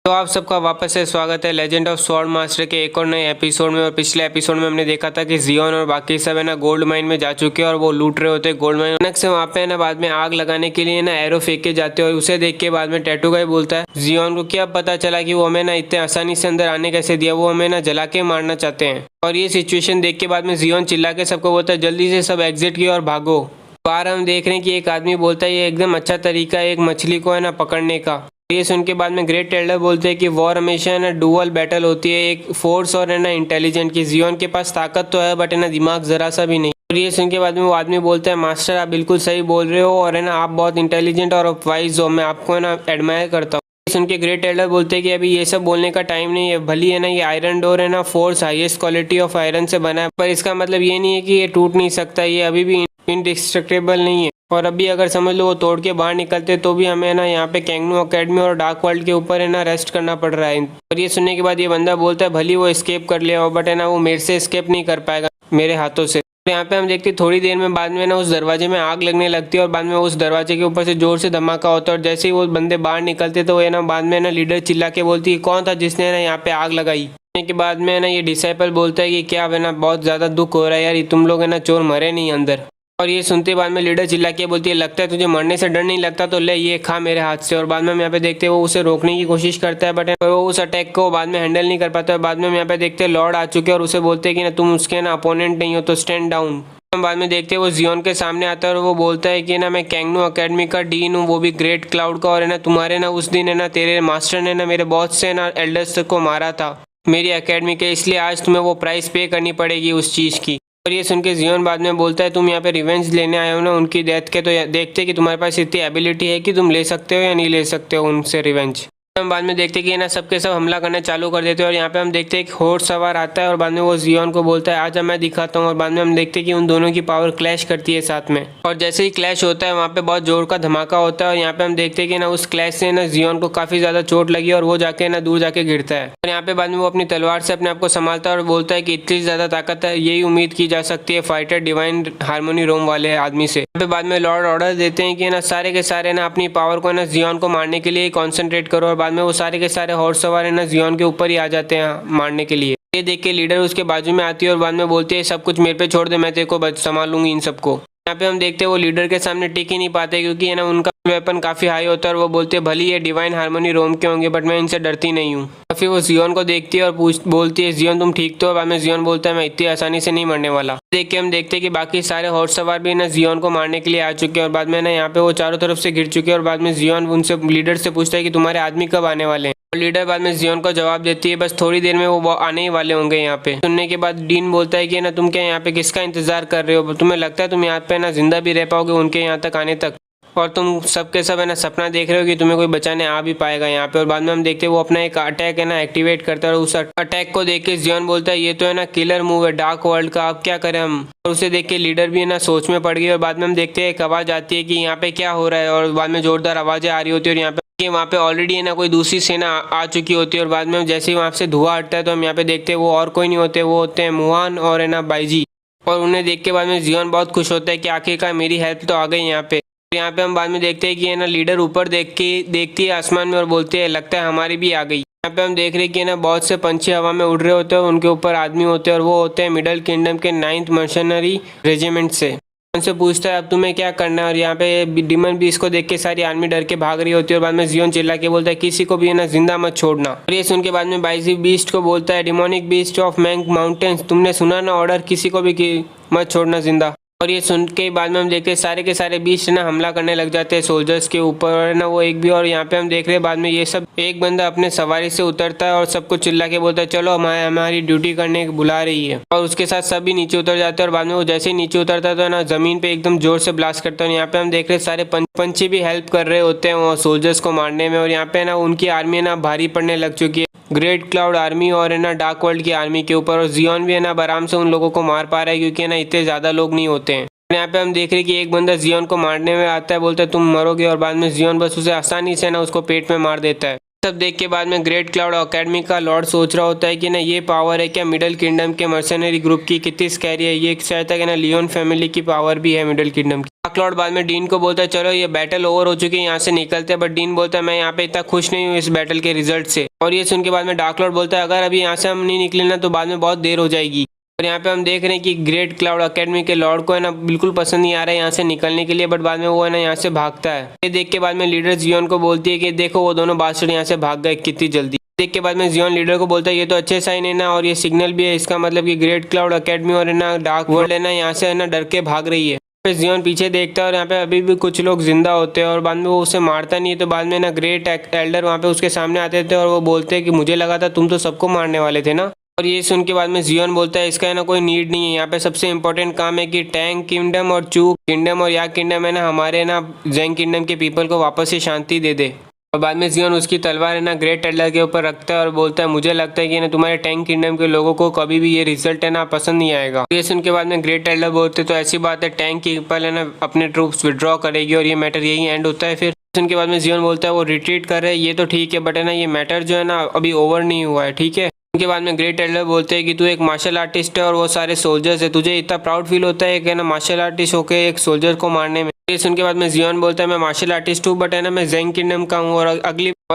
तो आप सबका वापस से स्वागत है लेजेंड ऑफ स्वॉर्ड मास्टर के एक और नए एपिसोड में। और पिछले एपिसोड में हमने देखा था कि जियोन और बाकी सब है ना गोल्ड माइन में जा चुके हैं और वो लूट रहे होते हैं गोल्ड माइन। अचानक से वहाँ पे है ना बाद में आग लगाने के लिए ना एरो फेंक के जाते हैं और उसे देख के बाद में टैटू गाई बोलता है जियोन को क्या पता चला कि वो हमें ना इतने आसानी से अंदर आने कैसे दिया, वो हमें ना जला के मारना चाहते हैं। और ये सिचुएशन देख के बाद में जियोन चिल्ला के सबको बोलता है जल्दी से सब एग्जिट की और भागो। बाहर हम देख रहे हैं कि एक आदमी बोलता है ये एकदम अच्छा तरीका है एक मछली को है ना पकड़ने का। ये सुन के बाद में ग्रेट एल्डर बोलते हैं कि वॉर हमेशा है ना डुअल बैटल होती है, एक फोर्स और है ना इंटेलिजेंट की। जियोन के पास ताकत तो है बट है ना दिमाग जरा सा भी नहीं। और ये सुन के बाद में वो आदमी बोलता है मास्टर आप बिल्कुल सही बोल रहे हो और है ना आप बहुत इंटेलिजेंट और वाइज हो, मैं आपको है ना एडमायर करता हूँ। सुन के ग्रेट एल्डर बोलते हैं कि अभी ये सब बोलने का टाइम नहीं है। भली है ना ये आयरन डोर है ना force highest quality of iron से बना है, पर इसका मतलब ये नहीं है कि ये टूट नहीं सकता, ये अभी भी इनडिस्ट्रक्टेबल नहीं है। और अभी अगर समझ लो वो तोड़ के बाहर निकलते तो भी हमें ना यहाँ पे कैंगनू अकेडमी और डार्क वर्ल्ड के ऊपर है ना रेस्ट करना पड़ रहा है। और ये सुनने के बाद ये बंदा बोलता है भली वो एस्केप कर लिया हो बट है ना वो मेरे से एस्केप नहीं कर पाएगा मेरे हाथों से। यहाँ पे हम देखते थोड़ी देर में बाद में ना उस दरवाजे में आग लगने लगती है और बाद में उस दरवाजे के ऊपर से जोर से धमाका होता है। और जैसे ही वो बंदे बाहर निकलते तो ये ना बाद में ना लीडर चिल्ला के बोलती है कौन था जिसने ना यहाँ पे आग लगाई। के बाद में ना ये डिसाइपल बोलता है कि क्या है ना बहुत ज्यादा दुख हो रहा है यार, तुम लोग है ना चोर मरे नहीं अंदर। और ये सुनते बाद में लीडर चिल्ला के बोलती है लगता है तुझे मरने से डर नहीं लगता तो ले ये खा मेरे हाथ से। और बाद में हम यहाँ पे देखते हैं वो उसे रोकने की कोशिश करता है बट वो उस अटैक को बाद में हैंडल नहीं कर पाता है। बाद में हम यहाँ पे देखते हैं लॉर्ड आ चुके हैं और उसे बोलते हैं कि ना तुम उसके ना अपोनेंट नहीं हो तो स्टैंड डाउन। हम बाद में देखते हैं वो जियोन के सामने आता है और वो बोलता है कि ना मैं कैंगनू अकेडमी का डीन हूँ, वो भी ग्रेट क्लाउड का। और है ना तुम्हारे ना उस दिन है ना तेरे मास्टर ने ना मेरे बॉस से ना एल्डर्स को मारा था मेरी अकेडमी के, इसलिए आज तुम्हें वो प्राइस पे करनी पड़ेगी उस चीज़ की। और ये सुन के जियोन बाद में बोलता है तुम यहाँ पे रिवेंज लेने आए हो ना उनकी डेथ के, तो देखते कि तुम्हारे पास इतनी एबिलिटी है कि तुम ले सकते हो या नहीं ले सकते हो उनसे रिवेंज। हम बाद में देखते कि ना सबके सब हमला करना चालू कर देते हैं और यहाँ पे हम देखते हैं एक घोड़ सवार आता है और बाद में वो जियोन को बोलता है आजा मैं दिखाता हूँ। और बाद में हम देखते हैं कि उन दोनों की पावर क्लैश करती है साथ में। और जैसे ही क्लैश होता है वहाँ पे बहुत जोर का धमाका होता है और यहाँ पे हम देखते हैं कि ना उस क्लैश से ना जियोन को काफी ज्यादा चोट लगी और वो जाके ना दूर जाके गिरता है। और यहाँ पे बाद में वो अपनी तलवार से अपने आप को संभालता है और बोलता है कि इतनी ज्यादा ताकत है यही उम्मीद की जा सकती है फाइटर डिवाइन हार्मोनी रोम वाले आदमी से। यहाँ पे बाद में लॉर्ड ऑर्डर देते हैं कि ना सारे के सारे ना अपनी पावर को ना जियोन को मारने के लिए कॉन्सेंट्रेट करो। और बाद में वो सारे के सारे हॉर्स सवार है ना जियोन के ऊपर ही आ जाते हैं मारने के लिए। ये देख के लीडर उसके बाजू में आती है और बाद में बोलती है सब कुछ मेरे पे छोड़ दे, मैं तेरे को संभाल लूंगी इन सबको। यहाँ पे हम देखते हैं वो लीडर के सामने टिक ही नहीं पाते क्योंकि है ना उनका वेपन काफी हाई होता है और वो बोलते हैं भली ये डिवाइन हार्मोनी रोम के होंगे बट मैं इनसे डरती नहीं हूँ। फिर वो जियोन को देखती है और बोलती है जियोन तुम ठीक तो। बाद में जियोन बोलता है मैं इतनी आसानी से नहीं मरने वाला। देख के हम देखते हैं कि बाकी सारे हॉर्स सवार भी ना जियोन को मारने के लिए आ चुके हैं और बाद में ना यहाँ पे वो चारों तरफ से घिर चुके हैं। और बाद में जियोन उनसे लीडर से पूछता है कि तुम्हारे आदमी कब आने वाले हैं। लीडर बाद में जियोन को जवाब देती है बस थोड़ी देर में वो आने ही वाले होंगे यहाँ पे। सुनने के बाद डीन बोलता है कि ना तुम क्या यहाँ पे किसका इंतजार कर रहे हो, तुम्हें लगता है तुम यहाँ पे ना जिंदा भी रह पाओगे उनके यहाँ तक आने तक, और तुम सबके सब है ना सपना देख रहे हो कि तुम्हें कोई बचाने आ भी पाएगा यहाँ पे। और बाद में हम देखते हैं वो अपना एक अटैक है ना एक्टिवेट करता है और उस अटैक को देख के जियोन बोलता है ये तो है ना किलर मूव है डार्क वर्ल्ड का, अब क्या करें हम। और उसे देख के लीडर भी है ना सोच में पड़ गई। और बाद में हम देखते हैं एक आवाज आती है कि यहाँ पे क्या हो रहा है और बाद में जोरदार आवाजें आ रही होती है और यहाँ पे वहाँ पे ऑलरेडी है ना कोई दूसरी सेना आ चुकी होती है। और बाद में जैसे ही वहाँ से धुआं हटता है तो हम यहाँ पे देखते हैं वो और कोई नहीं होते, वो होते हैं मुहान और है ना बाईजी। और उन्हें देख के बाद में जियोन बहुत खुश होता है कि आखिरकार मेरी हेल्प तो आ गई यहाँ पे। यहाँ पे हम बाद में देखते हैं कि है ना लीडर ऊपर देखती है आसमान में और बोलती है लगता है हमारी भी आ गई। यहाँ पे हम देख रहे हैं कि ना बहुत से पंछी हवा में उड़ रहे होते हैं, उनके ऊपर आदमी होते हैं और वो होते हैं मिडल किंगडम के 9th मर्सनरी रेजिमेंट से। उनसे पूछता है अब तुम्हें क्या करना है। और यहाँ पे डिमन भी इसको देख के सारी आर्मी डर के भाग रही होती है और बाद में जियोन चिल्ला के बोलता है किसी को भी है ना जिंदा मत छोड़ना। और ये सुन के बाद में बाईजी बीस्ट को बोलता है डिमोनिक बीस्ट ऑफ मैंग माउंटेन्स, तुमने सुना ना ऑर्डर, किसी को भी मत छोड़ना जिंदा। और ये सुन के बाद में हम देखते हैं सारे के सारे बीस्ट ना हमला करने लग जाते हैं सोल्जर्स के ऊपर और ना वो एक भी। और यहाँ पे हम देख रहे हैं बाद में ये सब एक बंदा अपने सवारी से उतरता है और सबको चिल्ला के बोलता है चलो हमारी ड्यूटी करने बुला रही है। और उसके साथ सभी नीचे उतर जाते हैं और बाद में वो जैसे ही नीचे उतरता है तो ना जमीन पे एकदम जोर से ब्लास्ट करता है। यहाँ पे हम देख रहे हैं सारे पंछी भी हेल्प कर रहे होते हैं वो सोल्जर्स को मारने में। और यहाँ पे ना उनकी आर्मी ना भारी पड़ने लग चुकी है ग्रेट क्लाउड आर्मी और है ना डार्क वर्ल्ड की आर्मी के ऊपर। और जियोन भी है ना आराम से उन लोगों को मार पा रहा है क्योंकि है ना इतने ज्यादा लोग नहीं होते हैं। यहाँ पे हम देख रहे हैं कि एक बंदा जियोन को मारने में आता है, बोलता है तुम मरोगे। और बाद में जियोन बस उसे आसानी से ना उसको पेट में मार देता है। सब देख के बाद में ग्रेट क्लाउड अकेडमी का लॉर्ड सोच रहा होता है कि ना ये पावर है क्या मिडल किंगडम के मर्सनरी ग्रुप की, कितनी स्कैरी है ये, शायद तक है ना लियोन फैमिली की पावर भी है मिडल किंगडम की। डार्क लॉर्ड बाद में डीन को बोलता है चलो ये बैटल ओवर हो चुकी है, यहाँ से निकलते हैं। बट डीन बोलता है मैं यहाँ पे इतना खुश नहीं हूँ इस बैटल के रिजल्ट से। और ये सुन के बाद में डार्क लॉर्ड बोलता है अगर अभी यहाँ से हम नहीं निकले ना तो बाद में बहुत देर हो जाएगी। और यहाँ पे हम देख रहे हैं कि ग्रेट क्लाउड अकेडमी के लॉर्ड को है ना बिल्कुल पसंद नहीं आ रहा है यहाँ से निकलने के लिए, बट बाद में वो है ना यहाँ से भागता है। ये देख के बाद में लीडर जियोन को बोलती है कि देखो वो दोनों बादशाह यहाँ से भाग गए कितनी जल्दी। देख के बाद में जियोन लीडर को बोलता है ये तो अच्छे साइन है ना, और ये सिग्नल भी है, इसका मतलब कि ग्रेट क्लाउड अकेडमी और है ना डार्क वर्ल्ड है ना यहाँ से है ना डर के भाग रही है। फिर जियोन पीछे देखता है और यहाँ पे अभी भी कुछ लोग जिंदा होते हैं और बाद में वो उसे मारता नहीं है। तो बाद में ना ग्रेट एल्डर वहाँ पे उसके सामने आते थे और वो बोलते हैं कि मुझे लगा था तुम तो सबको मारने वाले थे ना। और ये सुन के बाद में जियोन बोलता है इसका है ना कोई नीड नहीं है, यहाँ पे सबसे इंपॉर्टेंट काम है कि टैंग किंगडम और चू किंगडम और याक किंगडम है ना हमारे ना जेंग किंगडम के पीपल को वापस से शांति दे दे। और बाद में जियोन उसकी तलवार है ना ग्रेट एल्डर के ऊपर रखता है और बोलता है मुझे लगता है कि ना तुम्हारे टैंग किंगडम के लोगों को कभी भी ये रिजल्ट है ना पसंद नहीं आएगा। ये सुन के बाद में ग्रेट एल्डर बोलते तो ऐसी बात है टैंग पीपल है ना अपने ट्रूप्स विड्रॉ करेगी और ये मैटर यही एंड होता है। फिर सुन के बाद में जियोन बोलता है वो रिट्रीट कर रहे हैं ये तो ठीक है, बट है ना ये मैटर जो है ना अभी ओवर नहीं हुआ है, ठीक है। उनके बाद में ग्रेट एल्डर बोलते हैं कि तू एक मार्शल आर्टिस्ट है और वो सारे सोल्जर्स है, तुझे इतना प्राउड फील होता है कि ना मार्शल आर्टिस्ट होके एक सोल्जर को मारने में। ये सुन के बाद में जियोन बोलता है मैं मार्शल आर्टिस्ट हूँ बट है ना मैं जेंग किंगडम का हूँ और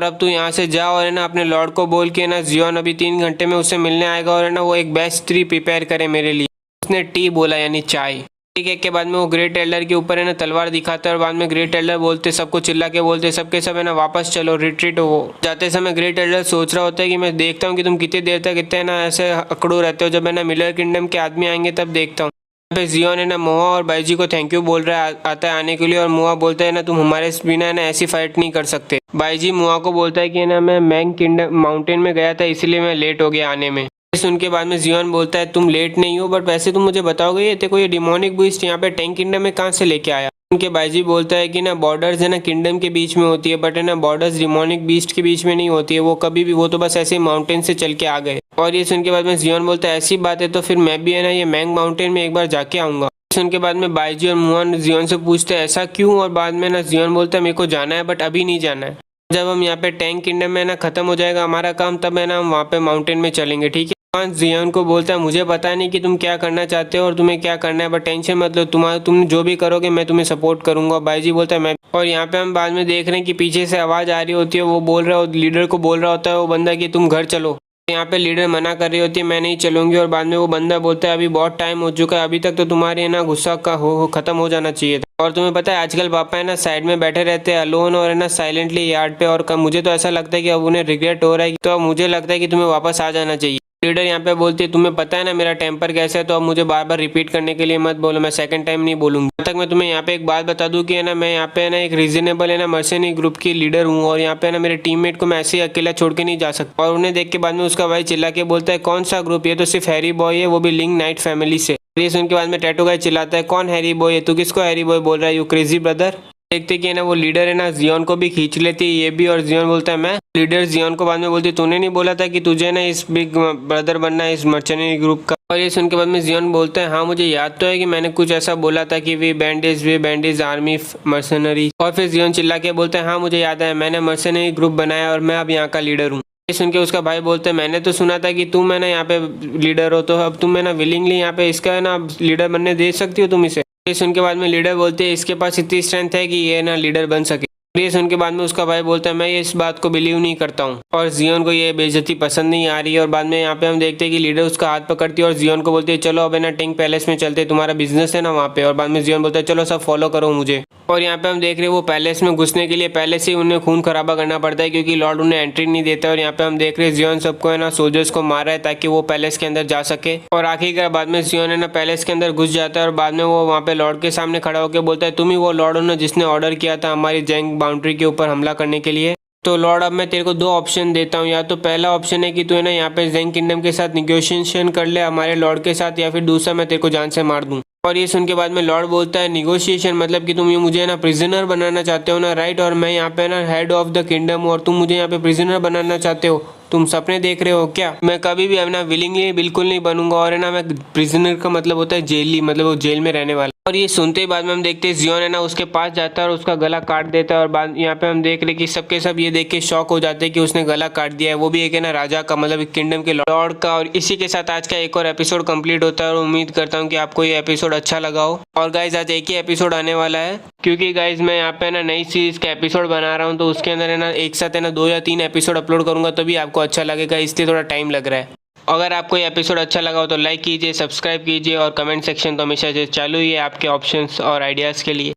अब तू यहाँ से जा और है ना अपने लॉर्ड को बोल के ना जियोन अभी 3 घंटे में उससे मिलने आएगा और है ना वो एक बेस्ट ट्री प्रिपेयर करे मेरे लिए। उसने टी बोला यानी चाय। ठीक है के बाद में वो ग्रेट एल्डर के ऊपर है ना तलवार दिखाता है और बाद में ग्रेट एल्डर बोलते सबको चिल्ला के बोलते सबके सब है ना वापस चलो रिट्रीट हो। जाते समय ग्रेट एल्डर सोच रहा होता है कि मैं देखता हूँ कि तुम कितनी देर तक इतने ना ऐसे अकड़ू रहते हो, जब है ना मिलर किंगडम के आदमी आएंगे तब देखता हूँ। पे जियोन है ना मोआ और बाईजी को थैंक यू बोल रहा है आता है आने के लिए और मोआ बोलता है ना तुम हमारे बिना है ना ऐसी फाइट नहीं कर सकते। बाईजी मोआ को बोलता है कि ना मैं मैंग किंगडम माउंटेन में गया था इसलिए मैं लेट हो गया आने में। सुन के बाद में जियोन बोलता है तुम लेट नहीं हो बट वैसे तुम मुझे बताओगे ये देखो ये डिमोनिक बीस्ट यहाँ पे टैंग किंगडम में कहाँ से लेके आया। उनके बाईजी बोलता है कि ना बॉर्डर्स है ना किंगडम के बीच में होती है बट है ना बॉर्डर्स डिमोनिक बीस्ट के बीच में नहीं होती है, वो कभी भी वो तो बस ऐसे माउंटेन से चल के आ गए। और ये सुन के बाद में जियोन बोलता है ऐसी बात है तो फिर मैं भी है ना ये मैंग माउंटेन में एक बार जाके आऊंगा। सुन के बाद में बाईजी और मुआन जियोन से पूछते हैं ऐसा क्यों, और बाद में ना जियोन बोलता है मेरे को जाना है बट अभी नहीं जाना है, जब हम यहाँ पे टैंग किंगडम में ना खत्म हो जाएगा हमारा काम तब है ना हम वहाँ पे माउंटेन में चलेंगे, ठीक है। जियोन को बोलता है मुझे पता नहीं कि तुम क्या करना चाहते हो और तुम्हें क्या करना है बट टेंशन मत लो, तुम जो भी करोगे मैं तुम्हें सपोर्ट करूंगा। बाईजी बोलता है मैं। और यहाँ पे हम बाद में देख रहे हैं कि पीछे से आवाज आ रही होती है, वो बोल रहा लीडर को बोल रहा होता है वो बंदा कि तुम घर चलो। यहाँ पे लीडर मना कर रही होती है मैं नहीं चलूंगी और बाद में वो बंदा बोलता है अभी बहुत टाइम हो चुका है, अभी तक तो तुम्हारे ना गुस्सा का खत्म हो जाना चाहिए था। और तुम्हें पता है आजकल पापा है ना साइड में बैठे रहते हैं अलोन और है ना साइलेंटली यार्ड पे, और मुझे तो ऐसा लगता है कि अब उन्हें रिग्रेट हो रहा है, तो अब मुझे लगता है कि तुम्हें वापस आ जाना चाहिए। लीडर यहाँ पे बोलती है तुम्हें पता है ना मेरा टेम्पर कैसा है, तो अब मुझे बार बार रिपीट करने के लिए मत बोलो, मैं सेकंड टाइम नहीं बोलूंगी। तक मैं तुम्हें यहाँ पे एक बात बता दूं कि है ना मैं यहाँ पे है ना एक रीजनेबल है ना मर्सेनरी ग्रुप की लीडर हूँ और यहाँ पे है ना मेरे टीममेट को मैं ऐसे ही अकेला छोड़ के नहीं जा सकता। और उन्हें देख के बाद में उसका भाई चिल्ला के बोलता है कौन सा ग्रुप, ये तो सिर्फ हैरी बॉय है वो भी लिंक नाइट फैमिली से। ये सुन के बाद में टैटू गाय चिल्लाता है कौन हैरी बॉय है, तू किसको हैरी बॉय बोल रहा है, यू क्रेजी ब्रदर। देखते कि ना वो लीडर है ना जियोन को भी खींच लेती है ये भी, और जियोन बोलता है मैं। लीडर जियोन को बाद में बोलती तूने नहीं बोला था कि तुझे ना इस बिग ब्रदर बनना है इस मर्चेंटरी ग्रुप का। और ये सुन के बाद में जियोन बोलता है हाँ मुझे याद तो है कि मैंने कुछ ऐसा बोला था कि वी बैंडेज आर्मी मर्सनरी। और फिर जियोन चिल्ला के बोलता है हाँ मुझे याद है मैंने मर्सनरी ग्रुप बनाया और मैं अब यहाँ का लीडर हूँ। ये सुन के उसका भाई बोलता है मैंने तो सुना था कि तुम है ना यहाँ पे लीडर हो, तो अब तुम है ना विलिंगली यहाँ पे इसका है ना लीडर बनने दे सकती हो तुम इसे। ये सुन के बाद में लीडर बोलते हैं इसके पास इतनी स्ट्रेंथ है कि ये ना लीडर बन सके। ये सुन के बाद में उसका भाई बोलता है मैं इस बात को बिलीव नहीं करता हूँ, और जियोन को ये बेइज्जती पसंद नहीं आ रही है। और बाद में यहाँ पे हम देखते हैं कि लीडर उसका हाथ पकड़ती है और जियोन को बोलती है चलो अब है ना टिंग पैलेस में चलते, तुम्हारा बिजनेस है ना वहाँ पे। और बाद में जियोन बोलता है चलो सब फॉलो करो मुझे। और यहाँ पे हम देख रहे हैं वो पैलेस में घुसने के लिए पहले से उन्हें खून खराबा करना पड़ता है क्योंकि लॉर्ड उन्हें एंट्री नहीं देता। और यहाँ पे हम देख रहे हैं जियोन सबको है ना सोल्जर्स को मार रहा है ताकि वो पैलेस के अंदर जा सके। और आखिरकार बाद में जियोन है ना पैलेस के अंदर घुस जाता है और बाद में वो वहाँ पे लॉर्ड के सामने खड़ा होकर बोलता है तुम ही वो लॉर्ड हो ना जिसने ऑर्डर किया था हमारी जेंग बाउंड्री के ऊपर हमला करने के लिए। तो लॉर्ड अब मैं तेरे को 2 ऑप्शन देता हूँ, या तो पहला ऑप्शन है कि तू है ना यहाँ पे जेंग किंगडम के साथ निगोशिएशन कर ले हमारे लॉर्ड के साथ, या फिर दूसरा मैं तेरे को जान से मार दूँ। और ये सुन के बाद में लॉर्ड बोलता है निगोशिएशन मतलब कि तुम ये मुझे ना प्रिजनर बनाना चाहते हो ना, राइट, और मैं यहाँ पे ना हेड ऑफ द किंगडम हूँ और तुम मुझे यहाँ पे प्रिजनर बनाना चाहते हो। तुम सपने देख रहे हो क्या? मैं कभी भी अपना विलिंगली बिल्कुल नहीं बनूंगा। और है ना, मैं प्रिजनर का मतलब होता है जेली, मतलब वो जेल में रहने वाला। और ये सुनते ही बाद में हम देखते हैं जियोन है ना उसके पास जाता है और उसका गला काट देता है। और बाद यहाँ पे हम देख रहे कि सबके सब ये देख के शॉक हो जाते हैं कि उसने गला काट दिया है, वो भी एक है ना राजा का, मतलब एक किंगडम के लॉर्ड का। और इसी के साथ आज का एक और एपिसोड कंप्लीट होता है और उम्मीद करता हूँ कि आपको ये एपिसोड अच्छा लगा हो। और गाइज आज एक ही एपिसोड आने वाला है, क्योंकि गाइज मैं यहाँ पे ना नई सीरीज का एपिसोड बना रहा हूँ, तो उसके अंदर है ना एक साथ है ना 2 या 3 एपिसोड अपलोड करूंगा, तभी आपको अच्छा लगेगा, इसलिए थोड़ा टाइम लग रहा है। अगर आपको ये एपिसोड अच्छा लगा हो तो लाइक कीजिए, सब्सक्राइब कीजिए और कमेंट सेक्शन तो हमेशा से चालू ही है आपके ऑप्शंस और आइडियाज़ के लिए।